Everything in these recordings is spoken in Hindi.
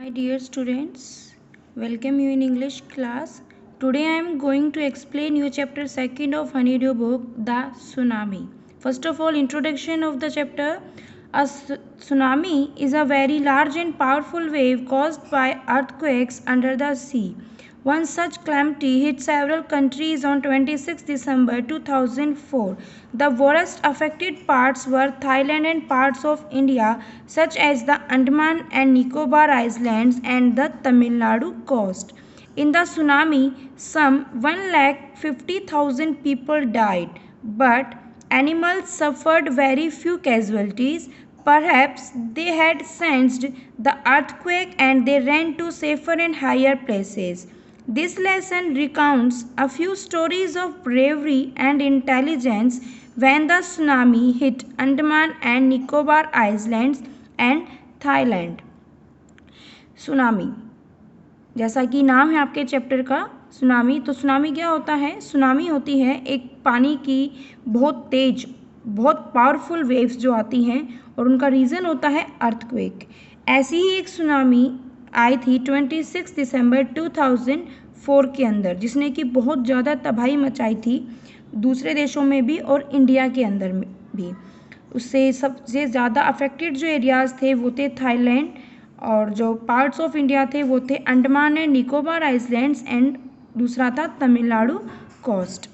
Hi dear students, welcome you in English class. Today I am going to explain you chapter 2nd of Honeydew book, The Tsunami. First of all, introduction of the chapter. A tsunami is a very large and powerful wave caused by earthquakes under the sea. One such calamity hit several countries on 26 December 2004. The worst affected parts were Thailand and parts of India, such as the Andaman and Nicobar Islands and the Tamil Nadu coast. In the tsunami, some 150,000 people died, but animals suffered very few casualties. Perhaps they had sensed the earthquake and they ran to safer and higher places. This lesson recounts a few stories of bravery and intelligence when the tsunami hit Andaman and Nicobar Islands and Thailand. Tsunami, जैसा कि नाम है आपके चैप्टर का सुनामी, तो सुनामी क्या होता है? सुनामी होती है एक पानी की बहुत तेज, बहुत पावरफुल वेव्स जो आती हैं और उनका रीज़न होता है अर्थक्वेक। ऐसी ही एक सुनामी आई थी 26 दिसंबर 2004 के अंदर, जिसने कि बहुत ज़्यादा तबाही मचाई थी दूसरे देशों में भी और इंडिया के अंदर में भी। उससे सबसे ज़्यादा अफेक्टेड जो एरियाज़ थे वो थे थाईलैंड, और जो पार्ट्स ऑफ इंडिया थे वो थे Andaman and Nicobar islands and दूसरा था तमिलनाडु कोस्ट।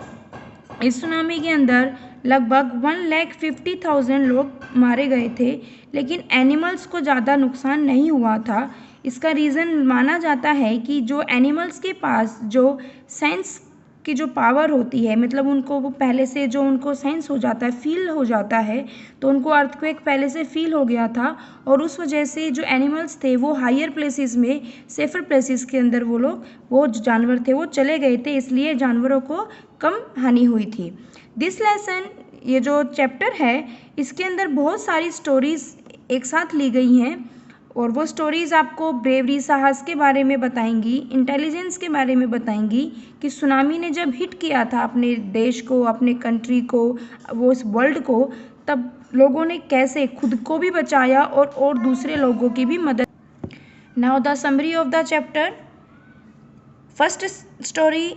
इस सुनामी के अंदर लगभग 150,000 लोग मारे गए थे, लेकिन एनिमल्स को ज़्यादा नुकसान नहीं हुआ था। इसका रीज़न माना जाता है कि जो एनिमल्स के पास जो सेंस की जो पावर होती है, मतलब उनको वो पहले से जो उनको सेंस हो जाता है, फील हो जाता है, तो उनको अर्थक्वेक पहले से फील हो गया था और उस वजह से जो एनिमल्स थे वो हायर प्लेसेस में, सेफर प्लेसेस के अंदर वो जो जानवर थे वो चले गए थे, इसलिए जानवरों को कम हानि हुई थी। दिस लेसन, ये जो चैप्टर है इसके अंदर बहुत सारी स्टोरीज़ एक साथ ली गई हैं और वो स्टोरीज़ आपको ब्रेवरी, साहस के बारे में बताएंगी, इंटेलिजेंस के बारे में बताएंगी कि सुनामी ने जब हिट किया था अपने देश को, अपने कंट्री को, वो इस वर्ल्ड को, तब लोगों ने कैसे खुद को भी बचाया और दूसरे लोगों की भी मदद। Now the summary of the chapter. First story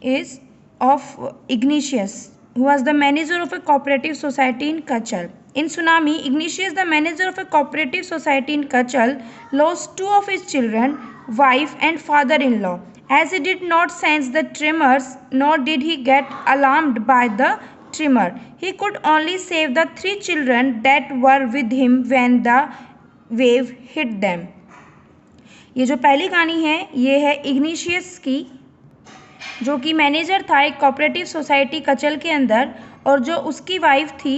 is of igneous, who was the manager of a cooperative society in Kachal. In tsunami, Ignatius, the manager of a cooperative society in Kachal, lost two of his children, wife and father-in-law. As he did not sense the tremors, nor did he get alarmed by the tremor, he could only save the three children that were with him when the wave hit them. ये जो पहली कहानी है ये है इग्निशियस की, जो कि मैनेजर था एक कोऑपरेटिव सोसाइटी कचल के अंदर, और जो उसकी वाइफ थी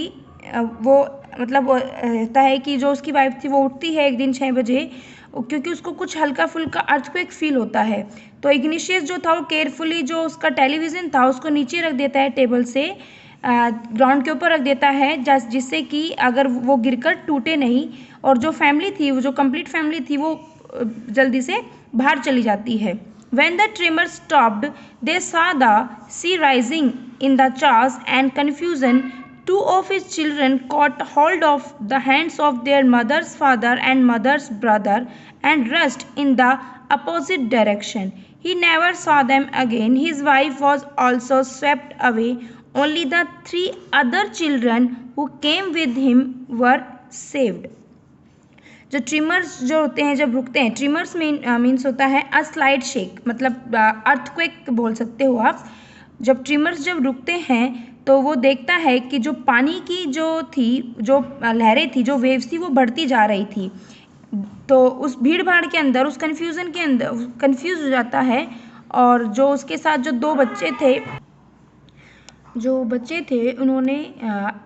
वो मतलब होता है कि जो उसकी वाइफ थी वो उठती है एक दिन 6 बजे, क्योंकि उसको कुछ हल्का फुल्का अर्थक्वेक फील होता है। तो इग्निशियस जो था वो केयरफुली जो उसका टेलीविज़न था उसको नीचे रख देता है, टेबल से ग्राउंड के ऊपर रख देता है, जिससे कि अगर वो गिरकर टूटे नहीं, और जो फैमिली थी, वो जो कंप्लीट फैमिली थी वो जल्दी से बाहर चली जाती है। When the tremor stopped, they saw the sea rising in the chaos and confusion. Two of his children caught hold of the hands of their mother's father and mother's brother and rushed in the opposite direction. He never saw them again. His wife was also swept away. Only the three other children who came with him were saved. जो ट्रिमर्स जो होते हैं जब रुकते हैं, ट्रिमर्स मीन्स होता है अ स्लाइड शेक, मतलब अर्थक्वेक बोल सकते हो आप। जब ट्रिमर्स जब रुकते हैं तो वो देखता है कि जो पानी की जो थी, जो लहरें थी, जो वेव्स थी वो बढ़ती जा रही थी। तो उस भीड़ भाड़ के अंदर, उस कन्फ्यूज़न के अंदर कन्फ्यूज़ हो जाता है, और जो उसके साथ जो दो बच्चे थे उन्होंने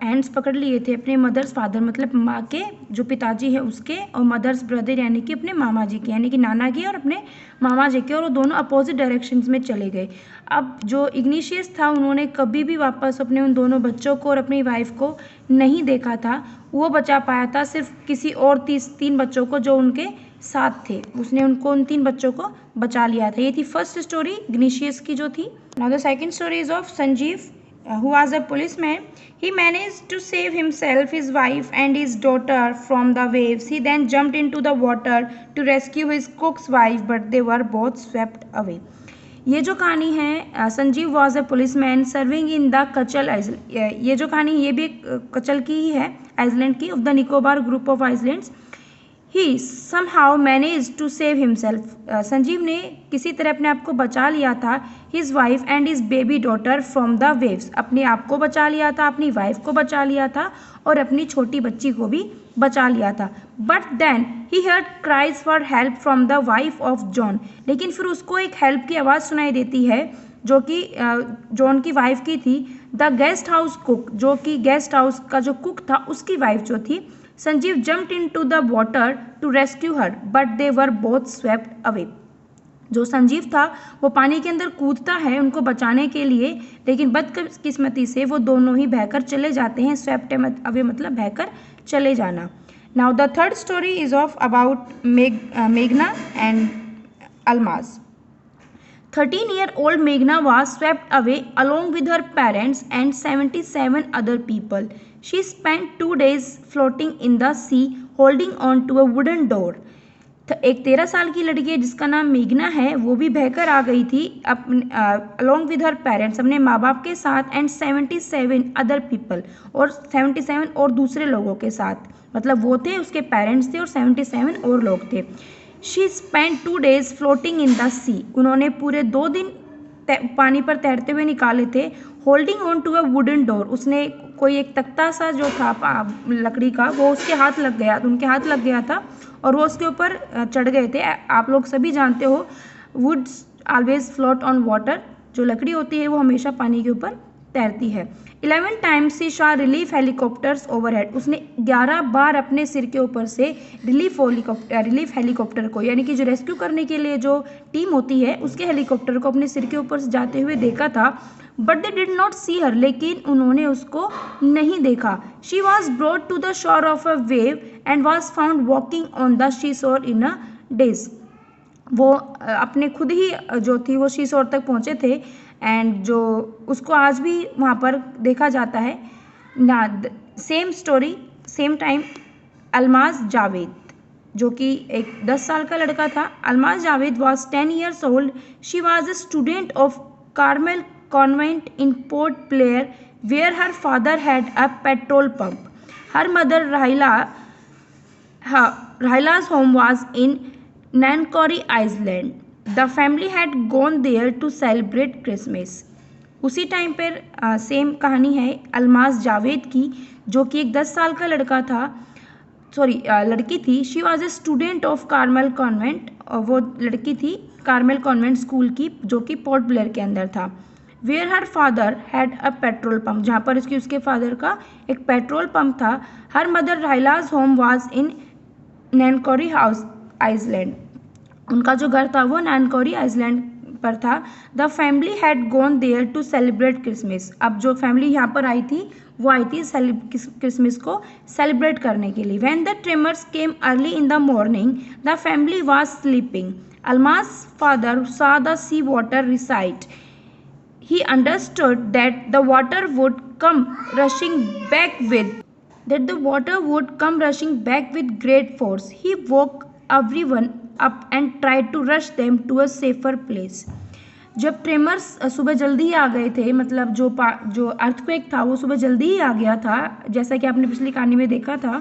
हैंड्स पकड़ लिए थे अपने मदर्स फादर, मतलब माँ के जो पिताजी हैं उसके, और मदर्स ब्रदर यानी कि अपने मामा जी के, यानी कि नाना के और अपने मामा जी के, और वो दोनों अपोजिट डायरेक्शंस में चले गए। अब जो इग्निशियस था उन्होंने कभी भी वापस अपने उन दोनों बच्चों को और अपनी वाइफ को नहीं देखा था। वो बचा पाया था सिर्फ किसी और 3 बच्चों को जो उनके साथ थे, उसने उन 3 बच्चों को बचा लिया था। ये थी फर्स्ट स्टोरी इग्निशियस की जो थी। Now the second story is of Sanjeev, who was a policeman, he managed to save himself, his wife, and his daughter from the waves. He then jumped into the water to rescue his cook's wife, but they were both swept away. ये जो कहानी है, Sanjeev was a policeman serving in the Katchal island. ये जो कहानी ये भी कचल की ही है, आइसलैंड की, of the Nicobar group of islands. He somehow managed to save himself. Sanjeev ने किसी तरह अपने आप को बचा लिया था. his wife and his baby daughter from the waves. अपने आप को बचा लिया था, अपनी वाइफ को बचा लिया था और अपनी छोटी बच्ची को भी बचा लिया था. but then he heard cries for help from the wife of John. लेकिन फिर उसको एक हेल्प की आवाज़ सुनाई देती है जो कि जॉन की वाइफ की थी. द गेस्ट हाउस कुक, जो कि गेस्ट हाउस का जो कुक था उसकी वाइफ जो थी. Sanjeev jumped into the water to rescue her, but they were both swept away. जो संजीव था वो पानी के अंदर कूदता है उनको बचाने के लिए, लेकिन बदकिस्मती से वो दोनों ही बहकर चले जाते हैं. स्वेप्ट अवे मतलब बहकर चले जाना. Now the third story is of about मेघना and अल्माज. 13-year-old Meghna was swept away along with her parents and 77 other people. She spent 2 days floating in the sea holding on to a wooden door. एक 13 साल की लड़की है जिसका नाम मेघना है, वो भी बहकर आ गई थी अलॉन्ग विद हर पेरेंट्स, अपने माँ बाप के साथ, एंड 77 अदर पीपल, और 77 और दूसरे लोगों के साथ. मतलब वो थे, उसके पेरेंट्स थे और 77 और लोग थे. She spend 2 days floating in the sea. उन्होंने पूरे 2 दिन पानी पर तैरते हुए निकाले थे. Holding on to a wooden door. उसने कोई एक तख्ता सा जो था लकड़ी का, वो उसके हाथ लग गया, उनके हाथ लग गया था और वो उसके ऊपर चढ़ गए थे. आप लोग सभी जानते हो woods always float on water. जो लकड़ी होती है वो हमेशा पानी के ऊपर तैरती है. 11 times she Shaw relief helicopters overhead. उसने 11 बार अपने सिर के ऊपर से रिलीफ हेलीकॉप्टर को, यानी कि जो रेस्क्यू करने के लिए जो टीम होती है उसके हेलीकॉप्टर को अपने सिर के ऊपर से जाते हुए देखा था. But they did not see her. लेकिन उन्होंने उसको नहीं देखा. She was brought to the shore of a wave and was found walking on the she shore in a days. वो अपने खुद ही जो थी वो शी शोर तक पहुँचे थे, एंड जो उसको आज भी वहाँ पर देखा जाता है ना. Same story same time Almaz Javed, जो कि एक 10 साल का लड़का था. Almaz Javed was 10 years old. She was a student of Carmel convent in Port Blair where her father had a petrol pump. Her mother राहिला's home was in Nancowry Island. The family had gone there to celebrate Christmas. उसी टाइम पर सेम कहानी है अल्माज जावेद की, जो कि एक 10 साल का लड़का था, लड़की थी. She was a student of Carmel convent. और वो लड़की थी कार्मेल कॉन्वेंट स्कूल की, जो कि पोर्ट ब्लेयर के अंदर था. Where her father had a petrol pump. जहाँ पर उसके फादर का एक पेट्रोल पम्प था. हर मदर राहिला's home was in Nancowry house island. उनका जो घर था वो नैनकोरी आइसलैंड पर था. The family had gone there to celebrate Christmas. अब जो फैमिली यहाँ पर आई थी वो आई थी क्रिसमस को सेलिब्रेट करने के लिए. When the tremors came early in the morning the family was sleeping. Almaz father saw the sea water recede. He understood that the water would come rushing back with great force. He woke everyone up and tried to rush them to a safer place. जब ट्रेमर्स सुबह जल्दी ही आ गए थे, मतलब जो अर्थक्वेक था वो सुबह जल्दी ही आ गया था, जैसा कि आपने पिछली कहानी में देखा था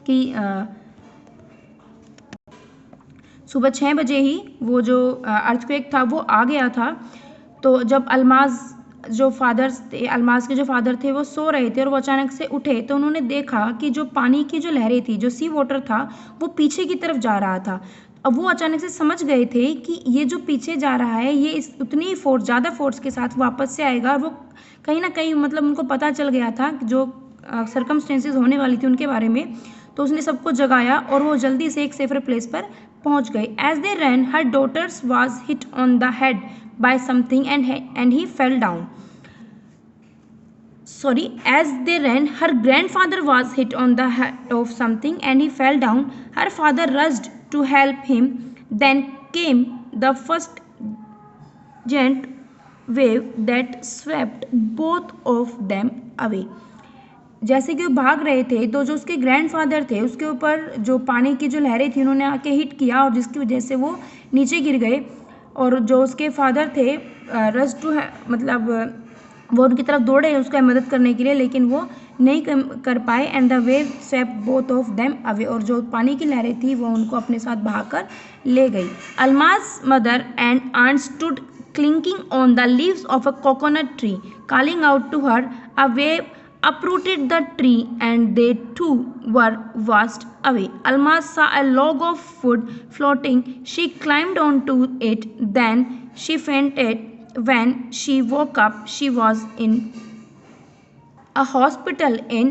कि सुबह 6 बजे ही वो जो अर्थक्वेक था वो आ गया था. तो जब अल्माज के जो फादर थे वो सो रहे थे और वो अचानक से उठे, तो उन्होंने देखा कि जो पानी की जो लहरें थी, जो सी वाटर था, वो पीछे की तरफ जा रहा था. अब वो अचानक से समझ गए थे कि ये जो पीछे जा रहा है ये उतनी ज़्यादा फोर्स के साथ वापस से आएगा. और वो कहीं ना कहीं मतलब उनको पता चल गया था जो सर्कमस्टेंसेस होने वाली थी उनके बारे में. तो उसने सबको जगाया और वो जल्दी से एक सेफर प्लेस पर पहुंच गए. As they ran her daughters was hit on the head by something and he fell down. As they ran, her grandfather was hit on the head of something and he fell down. Her father rushed to help him. Then came the first giant wave that swept both of them away. जैसे कि वो भाग रहे थे तो जो उसके ग्रैंडफादर थे उसके ऊपर जो पानी की जो लहरें थी उन्होंने आके हिट किया और जिसकी वजह से वो नीचे गिर गए। और जो उसके फादर थे रश टू मतलब वो उनकी तरफ दौड़े उसका मदद करने के लिए, लेकिन वो नहीं कर पाए। And the wave swept both of them away, और जो पानी की लहरें थी वो उनको अपने साथ बहाकर ले गई। Almaz mother and aunt stood clinging on the leaves of a coconut tree, calling out to her. A wave uprooted the tree and they too were washed away. Almaz saw a log of wood floating. She climbed onto it. Then she fainted. When she woke up, she was in a hospital in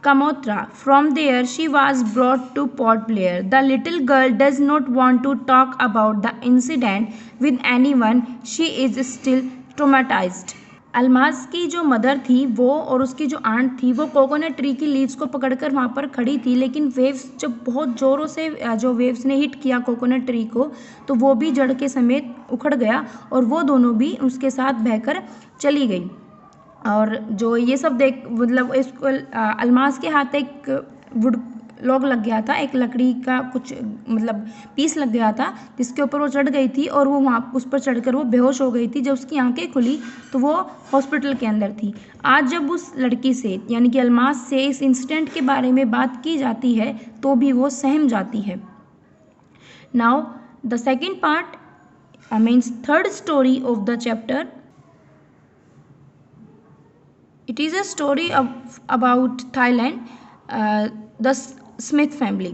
Kamotra. From there, she was brought to Port Blair. The little girl does not want to talk about the incident with anyone. She is still traumatized. अल्माज की जो मदर थी वो और उसकी जो आंट थी वो कोकोनट ट्री की लीव्स को पकड़कर वहाँ पर खड़ी थी, लेकिन वेव्स जब बहुत ज़ोरों से जो वेव्स ने हिट किया कोकोनट ट्री को तो वो भी जड़ के समेत उखड़ गया और वो दोनों भी उसके साथ बहकर चली गई। और जो ये सब देख मतलब इसको अल्माज के हाथ एक वुड लॉग लग गया था, एक लकड़ी का कुछ मतलब पीस लग गया था जिसके ऊपर वो चढ़ गई थी और वो वहाँ उस पर चढ़कर वो बेहोश हो गई थी। जब उसकी आंखें खुली तो वो हॉस्पिटल के अंदर थी। आज जब उस लड़की से यानी कि अल्माज से इस इंसिडेंट के बारे में बात की जाती है तो भी वो सहम जाती है। Now the second part means third story of the chapter. It is a story about Thailand, the Smith family.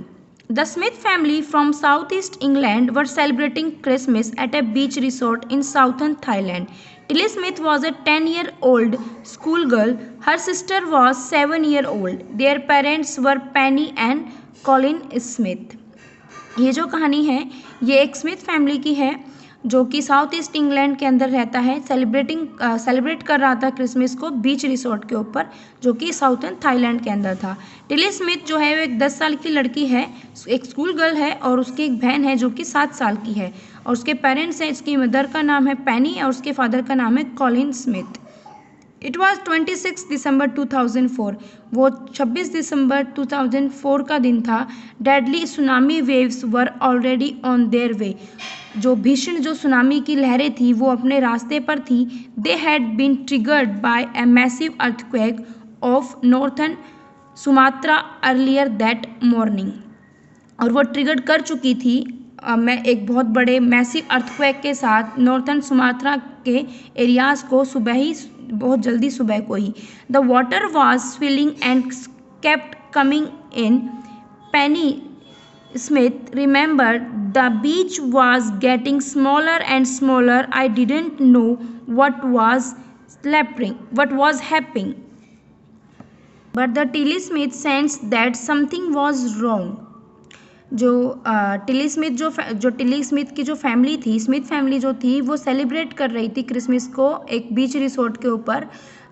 The Smith family from southeast England were celebrating Christmas at a beach resort in southern Thailand. Tilly Smith was a 10-year-old schoolgirl. Her sister was 7-year-old. Their parents were Penny and Colin Smith. ये जो कहानी है ये एक स्मिथ फैमिली की है जो कि साउथ ईस्ट इंग्लैंड के अंदर रहता है। सेलिब्रेट कर रहा था क्रिसमस को बीच रिसोर्ट के ऊपर जो कि साउथर्न थाईलैंड के अंदर था। टिली स्मिथ जो है वो एक 10 साल की लड़की है, एक स्कूल गर्ल है और उसकी एक बहन है जो कि 7 साल की है और उसके पेरेंट्स हैं। इसकी मदर का नाम है पेनी और उसके फादर का नाम है कॉलिन स्मिथ। इट वॉज 26 दिसंबर 2004। वो 26 दिसंबर 2004 का दिन था। Deadly tsunami waves were already on their way. जो भीषण जो सुनामी की लहरें थी वो अपने रास्ते पर थी। They had been triggered by a massive earthquake of northern Sumatra earlier that morning. और वो ट्रिगर्ड कर चुकी थी मैं एक बहुत बड़े मैसिव अर्थक्वेक के साथ नॉर्थर्न सुमात्रा के एरियाज़ को बहुत जल्दी सुबह को ही। The water was swirling and kept coming in. Penny Smith remembered the beach was getting smaller and smaller. I didn't know what was happening. But the Tilly Smith sensed that something was wrong. जो टिली स्मिथ की जो फैमिली थी, स्मिथ फैमिली जो थी वो सेलिब्रेट कर रही थी क्रिसमस को एक बीच रिसोर्ट के ऊपर।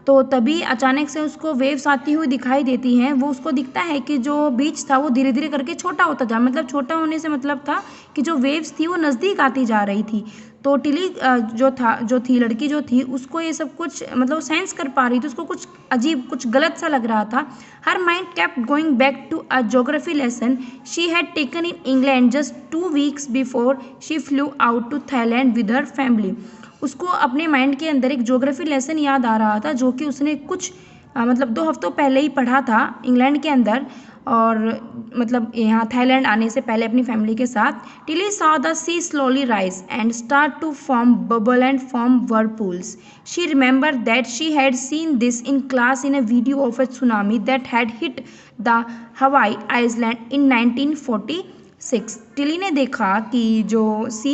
तो तभी अचानक से उसको वेव्स आती हुई दिखाई देती हैं। वो उसको दिखता है कि जो बीच था वो धीरे धीरे करके छोटा होता जा, मतलब छोटा होने से मतलब था कि जो वेव्स थी वो नज़दीक आती जा रही थी। तो टिली लड़की जो थी उसको ये सब कुछ मतलब सेंस कर पा रही थी, उसको कुछ अजीब कुछ गलत सा लग रहा था। Her mind kept going back to a geography lesson she had taken in England just 2 weeks before she flew out to Thailand with her family. उसको अपने माइंड के अंदर एक ज्योग्राफी लेसन याद आ रहा था जो कि उसने कुछ मतलब 2 हफ्तों पहले ही पढ़ा था इंग्लैंड के अंदर और मतलब यहाँ थाईलैंड आने से पहले अपनी फैमिली के साथ। Tilly saw the sea slowly rise and start to form bubble and form whirlpools. She remembered that she had seen this in class in a video of a tsunami that had hit the Hawaii Island in 1946. Tilly ने देखा कि जो सी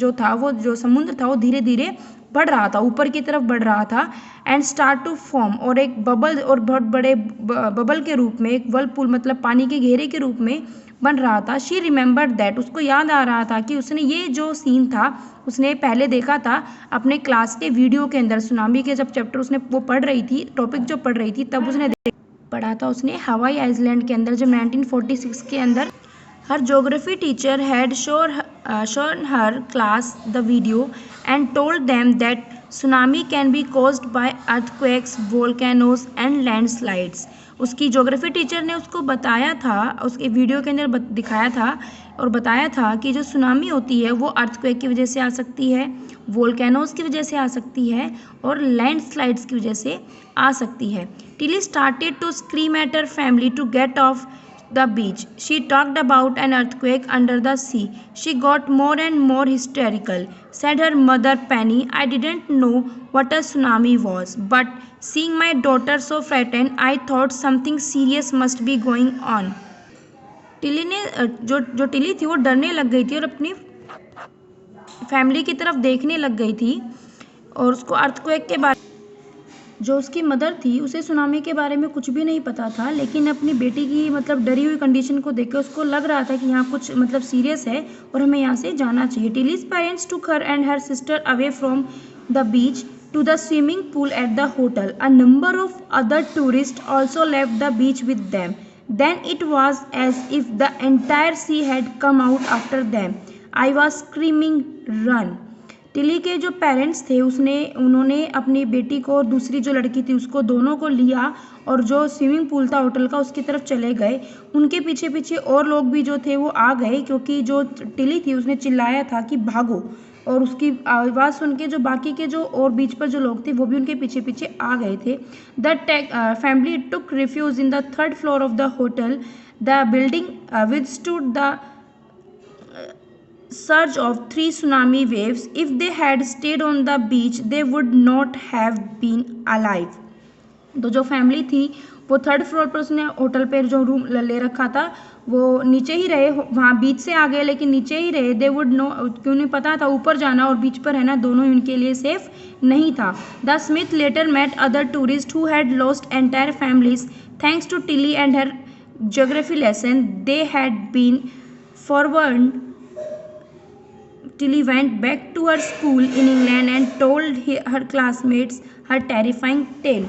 जो था वो जो समुद्र था वो धीरे धीरे बढ़ रहा था, ऊपर की तरफ बढ़ रहा था। एंड स्टार्ट टू फॉर्म और एक बबल और बहुत बड़े बबल के रूप में एक वर्लपूल मतलब पानी के घेरे के रूप में बन रहा था। शी रिमेंबर्ड दैट उसको याद आ रहा था कि उसने ये जो सीन था उसने पहले देखा था अपने क्लास के वीडियो के अंदर। सुनामी के जब चैप्टर उसने वो पढ़ रही थी, टॉपिक जो पढ़ रही थी तब उसने पढ़ा था उसने हवाई आइलैंड के अंदर जब 1946 के अंदर। Her geography teacher had shown her class the video and told them that tsunami can be caused by earthquakes, volcanoes and landslides. उसकी ज्योग्राफी टीचर ने उसको बताया था, उसके वीडियो के अंदर दिखाया था और बताया था कि जो सुनामी होती है वो अर्थक्वेक की वजह से आ सकती है, वोल्केनोज की वजह से आ सकती है और लैंडस्लाइड्स की वजह से आ सकती है। Tilly started to scream at her family to get off the beach. She talked about an earthquake under the sea. She got more and more hysterical, said her mother Penny. I didn't know what a tsunami was, but seeing my daughter so frightened, I thought something serious must be going on. Tilly ने जो टिली थी वो डरने लग गई थी और अपनी फैमिली की तरफ देखने लग गई थी और उसको अर्थक्वेक के बारे जो उसकी मदर थी उसे सुनामी के बारे में कुछ भी नहीं पता था, लेकिन अपनी बेटी की मतलब डरी हुई कंडीशन को देखकर उसको लग रहा था कि यहाँ कुछ मतलब सीरियस है और हमें यहाँ से जाना चाहिए। Tilly's parents took her and her sister away from the beach to the swimming pool at the hotel. A number of other tourists also left the beach with them. Then it was as if the entire sea had come out after them. I was screaming, "Run!" Tilly के जो पेरेंट्स थे उन्होंने अपनी बेटी को और दूसरी जो लड़की थी उसको दोनों को लिया और जो स्विमिंग पूल था होटल का उसकी तरफ चले गए। उनके पीछे पीछे और लोग भी जो थे वो आ गए, क्योंकि जो टिली थी उसने चिल्लाया था कि भागो, और उसकी आवाज़ सुन के जो बाकी के जो और बीच पर जो लोग थे वो भी उनके पीछे पीछे आ गए थे। The family took refuge in the third floor of the hotel. The building withstood the surge of 3 tsunami waves. If they had stayed on the beach, they would not have been alive. तो जो फैमिली थी वो थर्ड फ्लोर पर उसने होटल पर जो रूम ले रखा था वो नीचे ही रहे, वहाँ बीच से आ गए लेकिन नीचे ही रहे। दे वुड नो, क्यों नहीं पता था ऊपर जाना और बीच पर रहना दोनों ही उनके लिए सेफ नहीं था। The Smith later met other tourist who had lost entire families thanks to Tilly and her geography lesson. They had been forward. Tilly went back to her school in England and told her classmates her terrifying tale.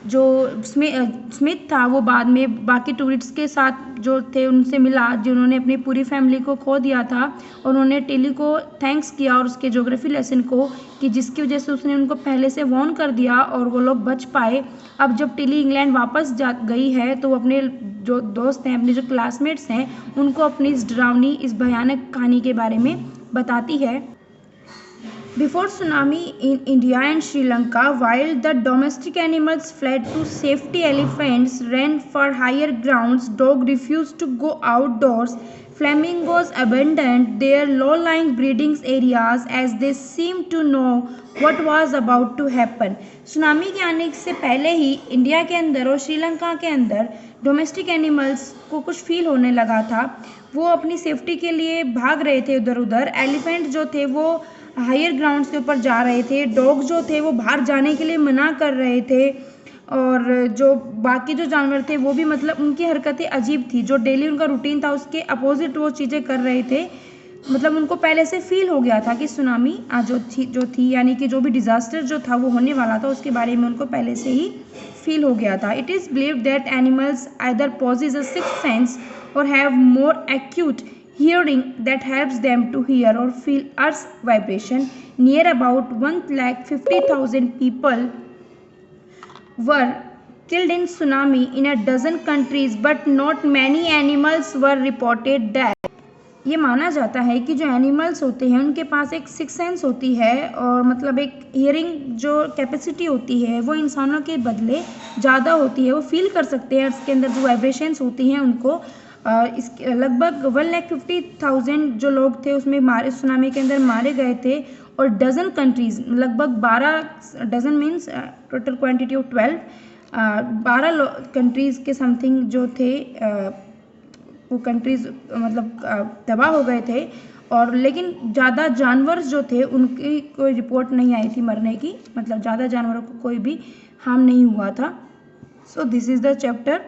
जो स्मिथ था वो बाद में बाकी टूरिस्ट के साथ जो थे उनसे मिला जिन्होंने अपनी पूरी फैमिली को खो दिया था, और उन्होंने टिली को थैंक्स किया और उसके ज्योग्राफी लेसन को कि जिसकी वजह से उसने उनको पहले से वार्न कर दिया और वो लोग बच पाए। अब जब टिली इंग्लैंड वापस जा गई है तो वो अपने जो दोस्त हैं, अपने जो क्लासमेट्स हैं, उनको अपनी इस डरावनी इस भयानक कहानी के बारे में बताती है। Before tsunami in India and Sri Lanka, while the domestic animals fled to safety, elephants ran for higher grounds, dogs refused to go outdoors, flamingos abandoned their low-lying breeding areas as they seemed to know what was about to happen. Tsunami के आने से पहले ही इंडिया के अंदर और श्रीलंका के अंदर डोमेस्टिक एनिमल्स को कुछ फील होने लगा था। वो अपनी सेफ्टी के लिए भाग रहे थे उधर उधर। एलिफेंट जो थे वो हायर ग्राउंड्स के ऊपर जा रहे थे, डॉग जो थे वो बाहर जाने के लिए मना कर रहे थे, और जो बाकी जो जानवर थे वो भी मतलब उनकी हरकतें अजीब थी। जो डेली उनका रूटीन था उसके अपोजिट वो चीज़ें कर रहे थे। मतलब उनको पहले से फील हो गया था कि सुनामी जो थी यानी कि जो भी डिज़ास्टर जो था वो होने वाला था उसके बारे में उनको पहले से ही फील हो गया था। It is believed that animals either possesses a sixth sense or have more acute hearing that helps them to hear or feel earth's vibration. Near about 150,000 people were killed in tsunami in a dozen countries, but not many animals were reported dead. ये माना जाता है कि जो एनिमल्स होते हैं उनके पास एक सिक्स सेंस होती है और मतलब एक हियरिंग जो कैपेसिटी होती है वो इंसानों के बदले ज़्यादा होती है। वो फील कर सकते हैं उसके अंदर जो वाइब्रेशंस होती हैं उनको। इस लगभग 150,000 जो लोग थे उसमें सुनामी के अंदर मारे गए थे, और डजन कंट्रीज़ लगभग 12 dozen means total quantity of 12 countries के समथिंग जो थे वो कंट्रीज़ मतलब तबाह हो गए थे। और लेकिन ज़्यादा जानवर जो थे उनकी कोई रिपोर्ट नहीं आई थी मरने की, मतलब ज़्यादा जानवरों को कोई भी हार्म नहीं हुआ था। So this is the chapter.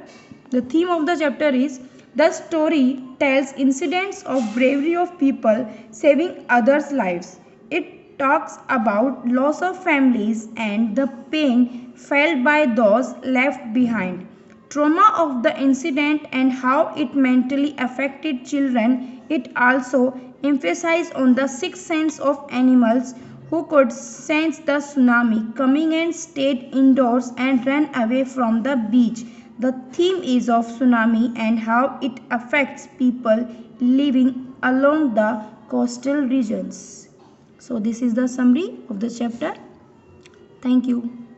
The theme of the chapter is the story tells incidents of bravery of people saving others' lives. It talks about loss of families and the pain felt by those left behind, trauma of the incident and how it mentally affected children. It also emphasizes on the sixth sense of animals who could sense the tsunami coming and stayed indoors and ran away from the beach. The theme is of tsunami and how it affects people living along the coastal regions. So this is the summary of the chapter. Thank you.